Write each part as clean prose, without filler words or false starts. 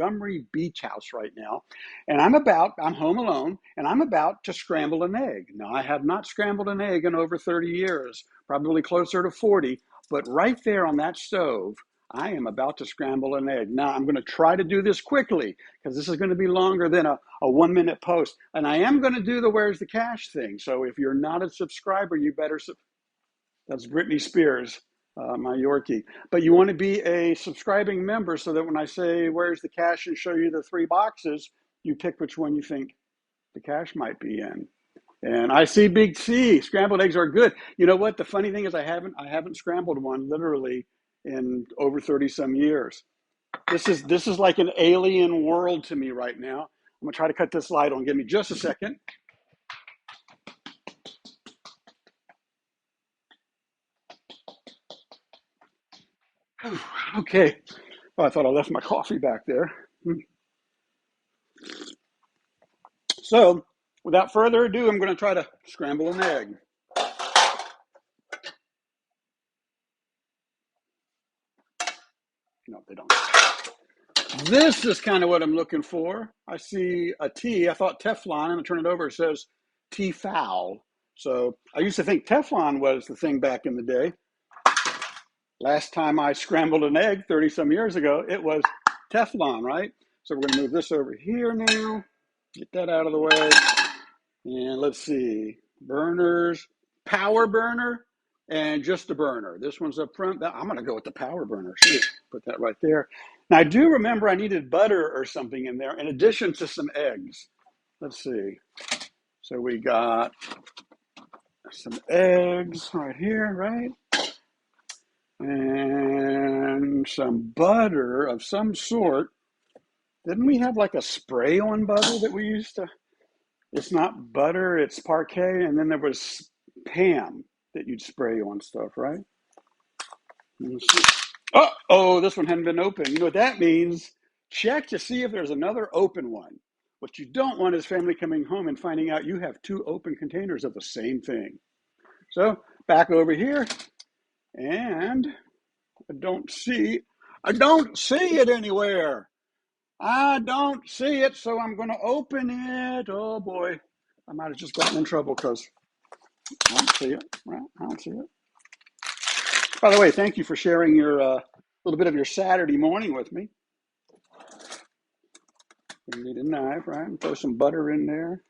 Montgomery Beach house right now, and I'm home alone, and I'm about to scramble an egg. Now, I have not scrambled an egg in over 30 years, probably closer to 40, but right there on that stove, I am about to scramble an egg. Now, I'm going to try to do this quickly because this is going to be longer than a 1-minute post. And I am going to do the where's the cash thing. So if you're not a subscriber, you better, that's Britney Spears, my Yorkie. But you want to be a subscribing member so that when I say where's the cash and show you the 3 boxes, you pick which one you think the cash might be in. And I see Big C, scrambled eggs are good. You know what? The funny thing is I haven't scrambled one literally in over 30 some years. This is like an alien world to me right now. I'm gonna try to cut this light on. Give me just a second. Okay. Oh, I thought I left my coffee back there. So, without further ado, I'm going to try to scramble an egg. No, they don't. This is kind of what I'm looking for. I see a T. I thought Teflon, and I turn it over. It says T-foul. So I used to think Teflon was the thing back in the day. Last time I scrambled an egg 30 some years ago, it was Teflon, right? So we're going to move this over here now. Get that out of the way. And let's see. Burners, power burner, and just a burner. This one's up front. I'm going to go with the power burner. Shoot, put that right there. Now, I do remember I needed butter or something in there in addition to some eggs. Let's see. So we got some eggs right here, right? And some butter of some sort. Didn't we have like a spray on butter that we used to? It's not butter, it's parquet, and then there was Pam that you'd spray on stuff, right? Oh, this one hadn't been opened. You know what that means? Check to see if there's another open one. What you don't want is family coming home and finding out you have 2 open containers of the same thing. So back over here, and I don't see it anywhere. I don't see it, so I'm going to open it. Oh boy, I might have just gotten in trouble because I don't see it. Well, I don't see it. By the way, thank you for sharing your little bit of your Saturday morning with me. We need a knife, right? And throw some butter in there.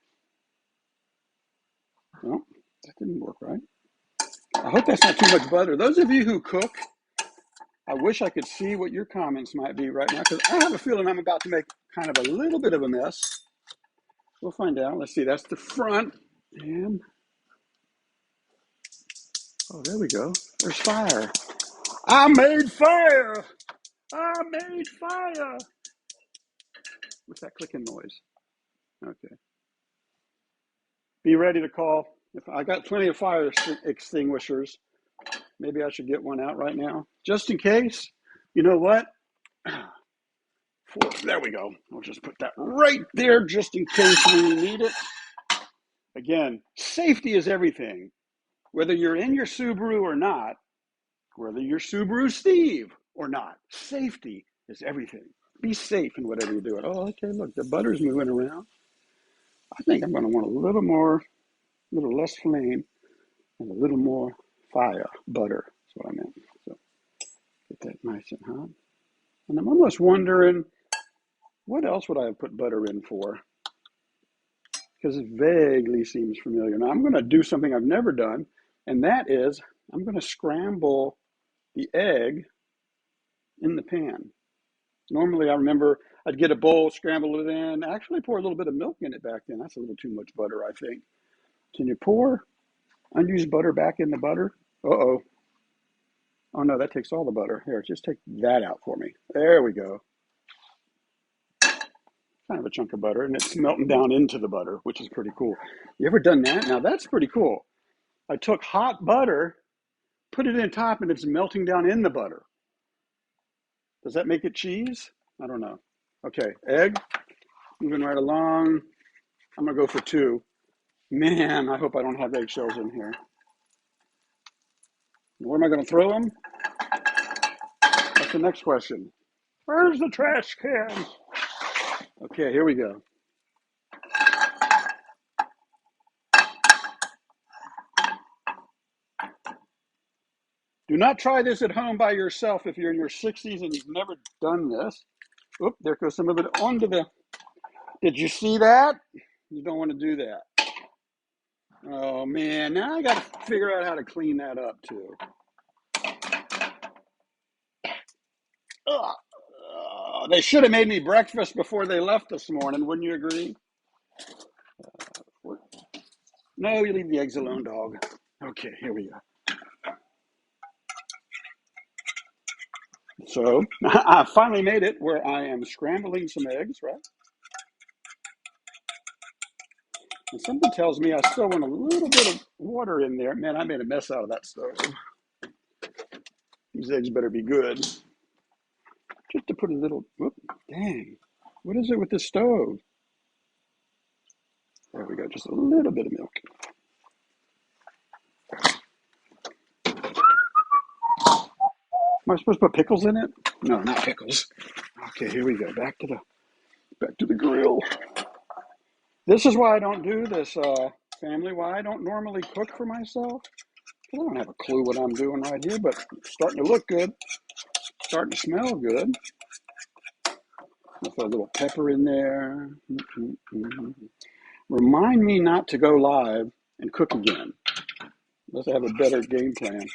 No, that didn't work right. I hope that's not too much butter. Those of you who cook, I wish I could see what your comments might be right now because I have a feeling I'm about to make kind of a little bit of a mess. We'll find out. Let's see. That's the front. And oh, there we go. There's fire. I made fire. I made fire. What's that clicking noise? Okay. Be ready to call. If I got plenty of fire extinguishers, maybe I should get one out right now, just in case. You know what? There we go. I'll just put that right there just in case we need it. Again, safety is everything. Whether you're in your Subaru or not, whether you're SubaruSteve or not, safety is everything. Be safe in whatever you're doing. Oh, okay, look, the butter's moving around. I think I'm going to want a little less flame and a little more fire, butter. That's what I meant. So get that nice and hot. And I'm almost wondering, what else would I have put butter in for? Because it vaguely seems familiar. Now I'm going to do something I've never done, and that is I'm going to scramble the egg in the pan. Normally I remember I'd get a bowl, scramble it in, actually pour a little bit of milk in it back then. That's a little too much butter, I think. Can you pour unused butter back in the butter? Uh-oh. Oh no, that takes all the butter. Here, just take that out for me. There we go. Kind of a chunk of butter, and it's melting down into the butter, which is pretty cool. You ever done that? Now that's pretty cool. I took hot butter, put it in top, and it's melting down in the butter. Does that make it cheese? I don't know. Okay, egg, moving right along. I'm gonna go for 2. Man, I hope I don't have eggshells in here. Where am I gonna throw them? That's the next question. Where's the trash can? Okay, here we go. Do not try this at home by yourself if you're in your 60s and you've never done this. Oop, there goes some of it onto the... Did you see that? You don't want to do that. Oh, man. Now I got to figure out how to clean that up, too. Ugh. They should have made me breakfast before they left this morning. Wouldn't you agree? No, you leave the eggs alone, dog. Okay, here we go. So I finally made it where I am scrambling some eggs, right? And something tells me I still want a little bit of water in there. Man, I made a mess out of that stove. These eggs better be good. Just to put a little, whoop, dang. What is it with this stove? There we go, just a little bit of milk. Am I supposed to put pickles in it? No, not pickles. Okay, here we go. Back to the grill. This is why I don't do this, family. Why I don't normally cook for myself. I don't have a clue what I'm doing right here, but it's starting to look good. Starting to smell good. I'll throw a little pepper in there. Remind me not to go live and cook again. Let's have a better game plan.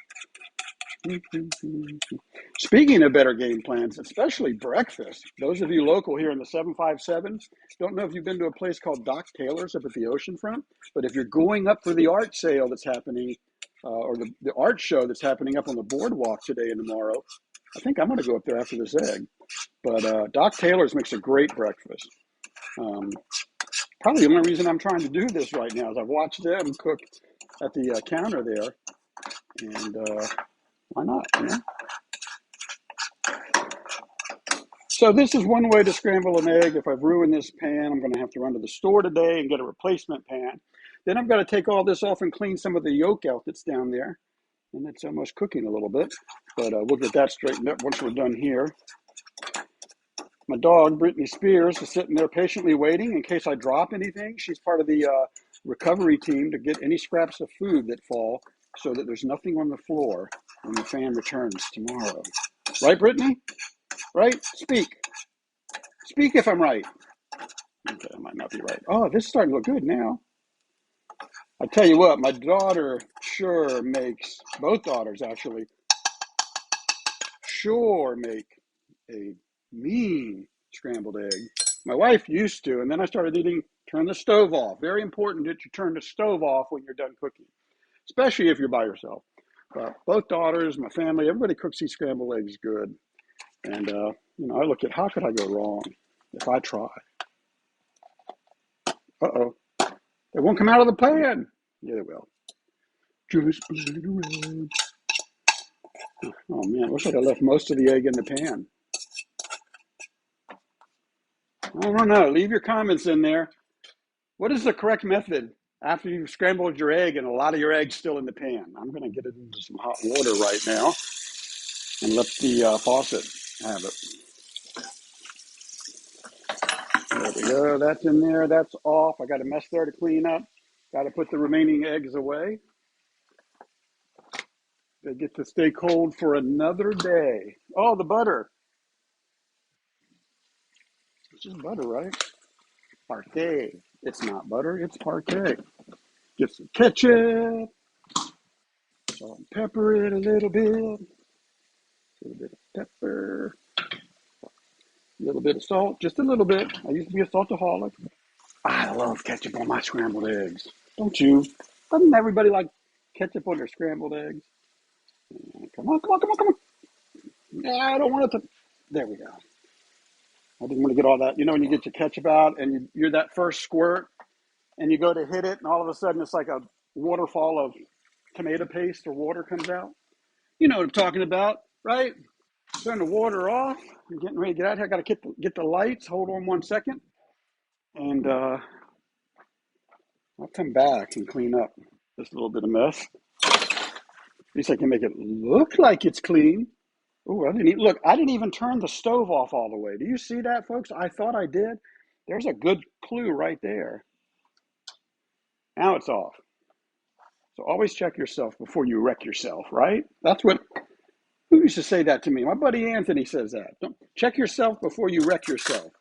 Speaking of better game plans, especially breakfast, those of you local here in the 757s, don't know if you've been to a place called Doc Taylor's up at the oceanfront, but if you're going up for the art sale that's happening, or the art show that's happening up on the boardwalk today and tomorrow, I think I'm going to go up there after this egg. But Doc Taylor's makes a great breakfast. Probably the only reason I'm trying to do this right now is I've watched them cook at the counter there, and why not, you know? So this is one way to scramble an egg. If I've ruined this pan, I'm going to have to run to the store today and get a replacement pan. Then I've got to take all this off and clean some of the yolk out that's down there. And it's almost cooking a little bit, but we'll get that straightened up once we're done here. My dog, Britney Spears, is sitting there patiently waiting in case I drop anything. She's part of the recovery team to get any scraps of food that fall so that there's nothing on the floor when the fan returns tomorrow. Right, Brittany? Right? Speak. Speak if I'm right. Okay, I might not be right. Oh, this is starting to look good now. I tell you what, my daughter sure makes, both daughters actually, sure make a mean scrambled egg. My wife used to, and then I started eating, turn the stove off. Very important that you turn the stove off when you're done cooking, especially if you're by yourself. But both daughters, my family, everybody cooks these scrambled eggs good. And, you know, I look at how could I go wrong if I try? Uh-oh. They won't come out of the pan. Yeah, they will. Just split it around. Oh, man, looks like I left most of the egg in the pan. I don't know. Leave your comments in there. What is the correct method after you've scrambled your egg and a lot of your eggs still in the pan? I'm going to get it into some hot water right now and let the faucet have it. There we go. That's in there. That's off. I got a mess there to clean up. Got to put the remaining eggs away. They get to stay cold for another day. Oh, the butter. It's just butter, right? Parquet. It's not butter. It's parquet. Get some ketchup. Salt and pepper it a little bit. A little bit of pepper. A little bit of salt. Just a little bit. I used to be a saltaholic. I love ketchup on my scrambled eggs. Don't you? Doesn't everybody like ketchup on their scrambled eggs? Come on, come on, come on, come on. Yeah, I don't want it to. There we go. I didn't want to get all that. You know, when you get your ketchup out and you're that first squirt and you go to hit it and all of a sudden it's like a waterfall of tomato paste or water comes out. You know what I'm talking about, right? Turn the water off. I'm getting ready to get out here. I got to get the lights. Hold on 1 second. And I'll come back and clean up this little bit of mess. At least I can make it look like it's clean. Oh, I didn't even turn the stove off all the way. Do you see that, folks? I thought I did, There's a good clue right there. Now it's off. So always check yourself before you wreck yourself, right? That's what, who used to say that to me? My buddy Anthony says that. Don't, check yourself before you wreck yourself.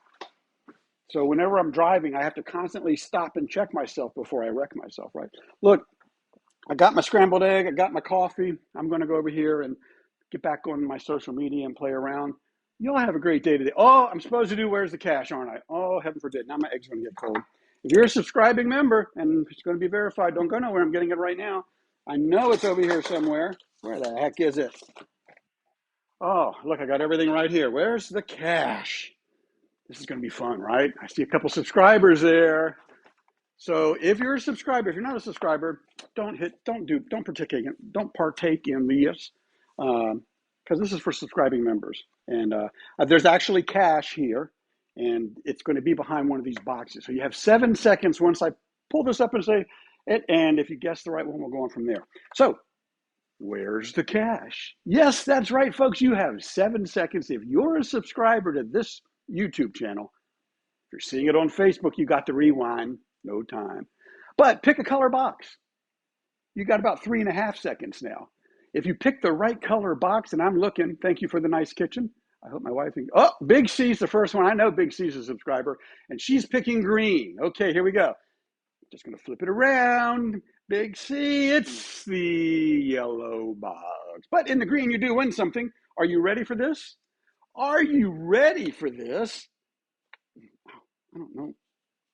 So whenever I'm driving, I have to constantly stop and check myself before I wreck myself, right? Look, I got my scrambled egg. I got my coffee. I'm going to go over here and get back on my social media and play around. Y'all have a great day today. Oh, I'm supposed to do Where's the Cash, aren't I? Oh, heaven forbid. Now my egg's going to get cold. If you're a subscribing member and it's going to be verified, don't go nowhere. I'm getting it right now. I know it's over here somewhere. Where the heck is it? Oh, look, I got everything right here. Where's the cash? This is going to be fun, right? I see a couple subscribers there. So if you're a subscriber, if you're not a subscriber, don't partake in this, because this is for subscribing members. And there's actually cash here, and it's going to be behind one of these boxes. So you have 7 seconds once I pull this up and say it, and if you guess the right one, we'll go on from there. So where's the cash? Yes, that's right, folks. You have 7 seconds. If you're a subscriber to this YouTube channel, if you're seeing it on Facebook, you got to rewind. No time. But pick a color box. You got about 3.5 seconds now. If you pick the right color box, and I'm looking, thank you for the nice kitchen. I hope my wife, oh, Big C's the first one. I know Big C's a subscriber, and she's picking green. Okay, here we go. Just going to flip it around. Big C, it's the yellow box. But in the green, you do win something. Are you ready for this? Are you ready for this? I don't know.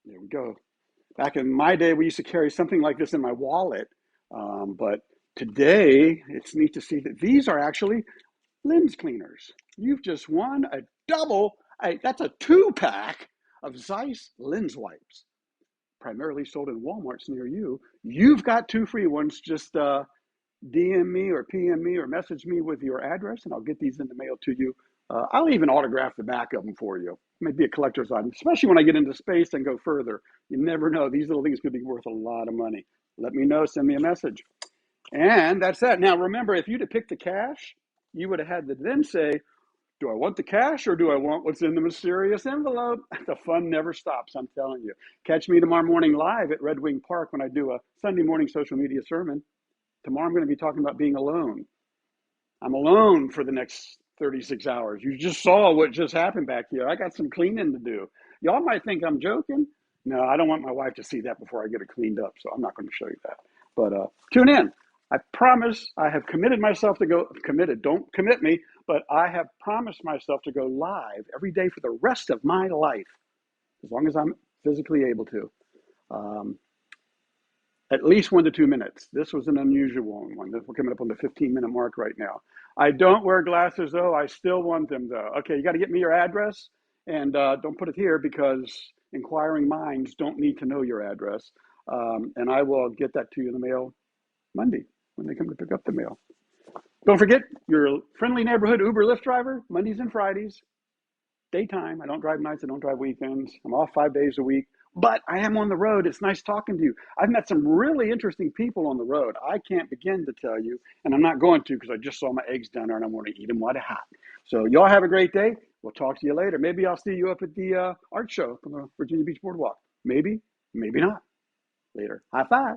There we go. Back in my day, we used to carry something like this in my wallet. But today, it's neat to see that these are actually lens cleaners. You've just won a double, that's a 2-pack of Zeiss lens wipes, primarily sold in Walmarts near you. You've got 2 free ones. Just DM me or PM me or message me with your address, and I'll get these in the mail to you. I'll even autograph the back of them for you. Maybe a collector's item, especially when I get into space and go further. You never know. These little things could be worth a lot of money. Let me know. Send me a message. And that's that. Now, remember, if you'd have picked the cash, you would have had to then say, do I want the cash or do I want what's in the mysterious envelope? The fun never stops, I'm telling you. Catch me tomorrow morning live at Red Wing Park when I do a Sunday morning social media sermon. Tomorrow I'm going to be talking about being alone. I'm alone for the next 36 hours. You just saw what just happened back here. I got some cleaning to do. Y'all might think I'm joking. No, I don't want my wife to see that before I get it cleaned up, so I'm not going to show you that. But tune in. I promise I have committed myself to go, committed, don't commit me, but I have promised myself to go live every day for the rest of my life, as long as I'm physically able to. At least 1 to 2 minutes. This was an unusual one. We're coming up on the 15-minute mark right now. I don't wear glasses, though. I still want them, though. Okay, you got to get me your address, and don't put it here because inquiring minds don't need to know your address. And I will get that to you in the mail Monday when they come to pick up the mail. Don't forget, your friendly neighborhood Uber Lyft driver, Mondays and Fridays, daytime. I don't drive nights. I don't drive weekends. I'm off 5 days a week. But I am on the road. It's nice talking to you. I've met some really interesting people on the road. I can't begin to tell you, and I'm not going to because I just saw my eggs down there and I want to eat them while they're hot. So y'all have a great day. We'll talk to you later. Maybe I'll see you up at the art show from the Virginia Beach Boardwalk. Maybe, maybe not. Later. High five.